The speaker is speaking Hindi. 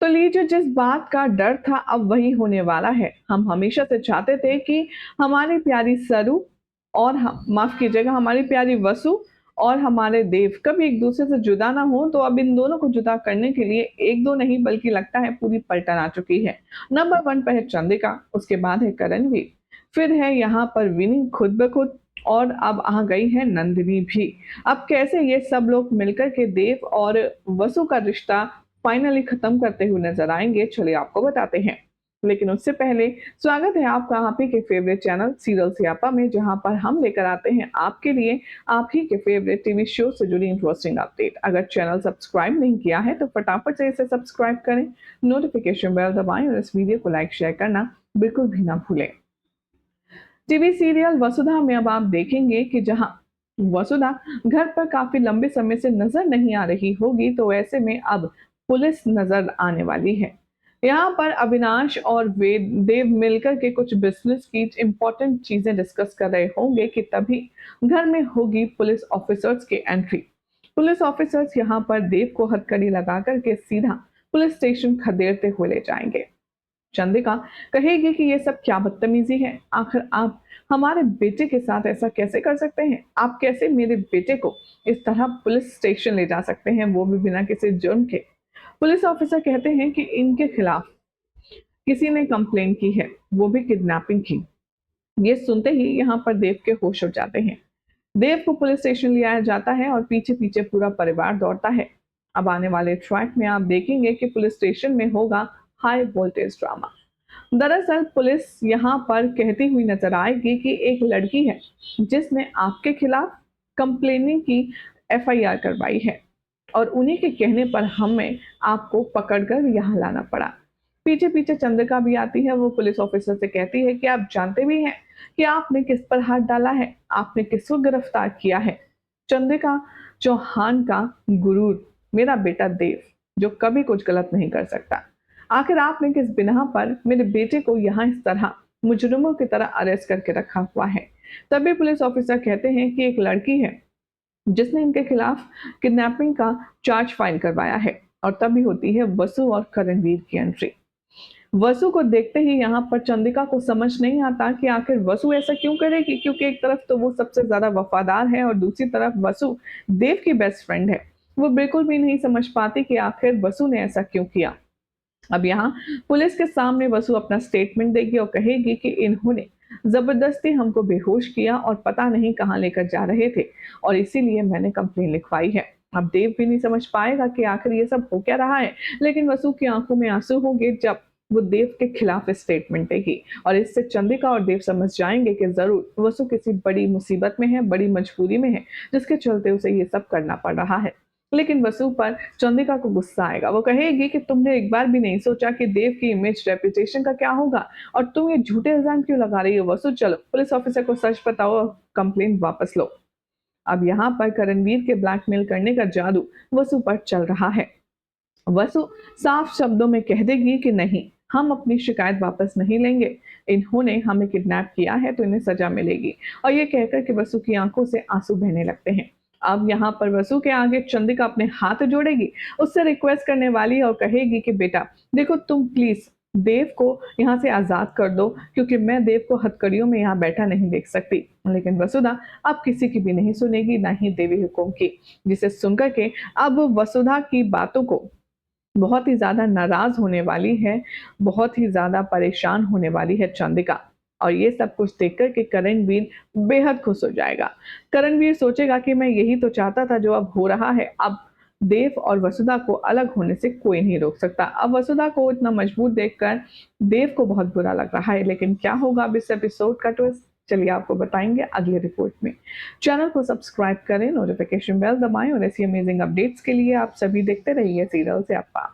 लीजिए, जिस बात का डर था अब वही होने वाला है। हम हमेशा से चाहते थे कि हमारी प्यारी सरू और माफ कीजिएगा, हमारी प्यारी वसु और हमारे देव कभी एक दूसरे से जुदा ना हो, तो अब इन दोनों को जुदा करने के लिए एक दो नहीं बल्कि लगता है पूरी पलटन आ चुकी है। नंबर 1 पर है चंद्रिका, उसके बाद है करणवीर, फिर है यहाँ पर विनी खुद ब खुद, और अब आ गई है नंदिनी भी। अब कैसे ये सब लोग मिलकर के देव और वसु का रिश्ता फाइनली खत्म करते हुए नजर आएंगे, चलिए आपको बताते हैं। लेकिन उससे पहले स्वागत है आपका आप ही के फेवरेट चैनल सीरियल सियापा में, जहां पर हम लेकर आते हैं आपके लिए आप ही के फेवरेट टीवी शो से जुड़ी इंटरेस्टिंग अपडेट। अगर चैनल सब्सक्राइब नहीं किया है तो फटाफट से इसे सब्सक्राइब करें, नोटिफिकेशन बेल दबाएं और इस वीडियो को लाइक शेयर करना बिल्कुल भी ना भूलें। टीवी सीरियल वसुधा में अब आप देखेंगे कि जहां वसुधा घर पर काफी लंबे समय से नजर नहीं आ रही होगी, तो ऐसे में अब पुलिस नजर आने वाली है। यहाँ पर अविनाश और वेद देव मिलकर के कुछ बिजनेस की इंपॉर्टेंट चीजें डिस्कस कर रहे होंगे कि तभी घर में होगी पुलिस ऑफिसर्स की एंट्री। पुलिस ऑफिसर्स यहाँ पर देव को हथकड़ी लगा करके सीधा पुलिस स्टेशन खदेड़ते हुए ले जाएंगे। चंद्रिका कहेगी कि ये सब क्या बदतमीजी है, आखिर आप हमारे बेटे के साथ ऐसा कैसे कर सकते हैं? आप कैसे मेरे बेटे को इस तरह पुलिस स्टेशन ले जा सकते हैं, वो भी बिना किसी जुर्म के? पुलिस ऑफिसर कहते हैं कि इनके खिलाफ किसी ने कंप्लेन की है, वो भी किडनैपिंग की। ये सुनते ही यहाँ पर देव के होश उड़ जाते हैं। देव को पुलिस स्टेशन ले आया जाता है और पीछे पीछे पूरा परिवार दौड़ता है। अब आने वाले ट्रैक में आप देखेंगे कि पुलिस स्टेशन में होगा हाई वोल्टेज ड्रामा। दरअसल पुलिस यहाँ पर कहती हुई नजर आएगी कि एक लड़की है जिसने आपके खिलाफ कंप्लेनिंग की एफआईआर करवाई है, और उन्हीं के कहने पर हमें आपको पकड़कर यहाँ लाना पड़ा। पीछे पीछे चंद्रिका भी आती है, वो पुलिस ऑफिसर से कहती है कि आप जानते भी हैं कि आपने किस पर हाथ डाला है, आपने किसको गिरफ्तार किया है। चंद्रिका चौहान का गुरूर, मेरा बेटा देव, जो कभी कुछ गलत नहीं कर सकता। आखिर आपने किस बिना पर मेरे बेटे को यहाँ इस तरह मुजरिमों की तरह अरेस्ट करके रखा हुआ है? तभी पुलिस ऑफिसर कहते हैं कि एक लड़की है जिसने इनके खिलाफ किडनैपिंग का चार्ज फाइल करवाया है, और तभी होती है वसु और करणवीर की एंट्री। वसु को देखते ही यहाँ पर चंद्रिका को समझ नहीं आता कि आखिर वसु ऐसा क्यों करेगी, क्योंकि एक तरफ तो वो सबसे ज्यादा वफादार है और दूसरी तरफ वसु देव की बेस्ट फ्रेंड है। वो बिल्कुल भी नहीं समझ पाती कि आखिर वसु ने ऐसा क्यों किया। अब यहाँ पुलिस के सामने वसु अपना स्टेटमेंट देगी और कहेगी कि इन्होंने जबरदस्ती हमको बेहोश किया और पता नहीं कहाँ लेकर जा रहे थे, और इसीलिए मैंने कंप्लेन लिखवाई है। अब देव भी नहीं समझ पाएगा कि आखिर ये सब हो क्या रहा है, लेकिन वसु की आंखों में आंसू होंगे जब वो देव के खिलाफ स्टेटमेंट देगी, और इससे चंद्रिका और देव समझ जाएंगे कि जरूर वसु किसी बड़ी मुसीबत में है, बड़ी मजबूरी में है, जिसके चलते उसे ये सब करना पड़ रहा है। लेकिन वसु पर चंद्रिका को गुस्सा आएगा। वो कहेगी कि तुमने एक बार भी नहीं सोचा कि देव की इमेज रेपुटेशन का क्या होगा, और तुम ये झूठे इल्जाम क्यों लगा रही हो? वसु, चलो पुलिस ऑफिसर को सच बताओ, कंप्लेंट वापस लो। अब यहाँ पर करणवीर के ब्लैकमेल करने का जादू वसु पर चल रहा है। वसु साफ शब्दों में कह देगी कि नहीं, हम अपनी शिकायत वापस नहीं लेंगे, इन्होंने हमें किडनैप किया है तो इन्हें सजा मिलेगी। और ये कहकर के वसु की आंखों से आंसू बहने लगते हैं। अब यहाँ पर वसु के आगे चंद्रिका अपने हाथ जोड़ेगी, उससे रिक्वेस्ट करने वाली और कहेगी कि बेटा देखो, तुम प्लीज देव को यहाँ से आजाद कर दो, क्योंकि मैं देव को हथकड़ियों में यहाँ बैठा नहीं देख सकती। लेकिन वसुधा अब किसी की भी नहीं सुनेगी, ना ही देवी हुकुम की, जिसे सुनकर के अब वसुधा की बातों को बहुत ही ज़्यादा नाराज़ होने वाली है, बहुत ही ज़्यादा परेशान होने वाली है चंद्रिका। और ये सब कुछ देखकर के करणवीर बेहद खुश हो जाएगा। करणवीर सोचेगा कि मैं यही तो चाहता था जो अब हो रहा है। अब देव और वसुधा को अलग होने से कोई नहीं रोक सकता। अब वसुधा को इतना मजबूर देखकर देव को बहुत बुरा लग रहा है, लेकिन क्या होगा अब इस एपिसोड का ट्विस्ट, चलिए आपको बताएंगे अगले रिपोर्ट में। चैनल को सब्सक्राइब करें, नोटिफिकेशन बेल दबाएं, और ऐसी अमेजिंग अपडेट्स के लिए आप सभी देखते रहिए सीरियल सियापा।